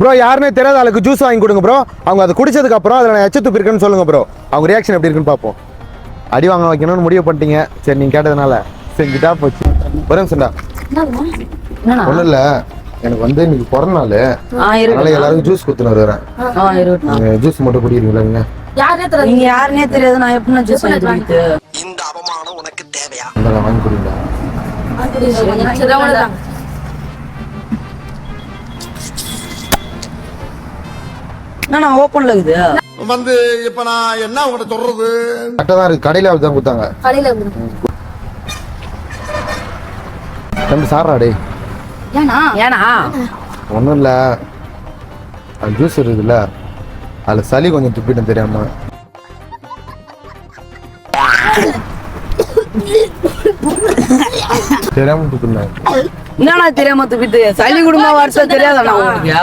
Bro யாருன்னே தெரியாத ஆளுக்கு ஜூஸ் வாங்கி கொடுங்க ப்ரோ. அவங்க அதை குடிச்சதுக்கு அப்புறம் அதில் நான் எச்ச துப்பி இருக்குன்னு சொல்லுங்க ப்ரோ. அவங்க ரியாக்ஷன் எப்படி இருக்குன்னு பார்ப்போம். அடி வாங்க வைக்கணும்னு முடிவு பண்ணிட்டீங்க. சரி நீங்க கேட்டதுனால செஞ்சுட்டா போச்சு. வரும் சண்டா ஒன்றும் இல்லை, எனக்கு வந்து இன்னைக்கு பிறந்த நாள், அதனால எல்லாருக்கும் ஜூஸ் கொடுத்துன்னு வருவேன். ஜூஸ் மட்டும் குடிக்கிறீங்களா நீங்க? நீங்க யாருன்னே தெரியாது, நான் எப்படி ஜூஸ் வாங்கிட்டு இந்த அவமானம் உனக்கு தேவையா? வாங்கி குடிங்களா? என்ன ஓப்பன்ல இருக்குது வந்து இப்ப நான் என்ன உங்கள்கிட்ட சொல்றது? கரெக்டாக தான் இருக்கு. கடையில் அப்படி தான் கொடுத்தாங்க. தம்பி சாரா டே. ஏனா ஒன்றும் இல்லை, அது ஜூஸ் இருக்குதுல்ல, அதில் சளி கொஞ்சம் துப்பிட்டு தெரியாம. தெரியாம துப்பினேன். என்னன்னா தெரியாம துப்பிட்டு சளி குடும்பம் வருஷம் தெரியாதா உங்களுக்கு?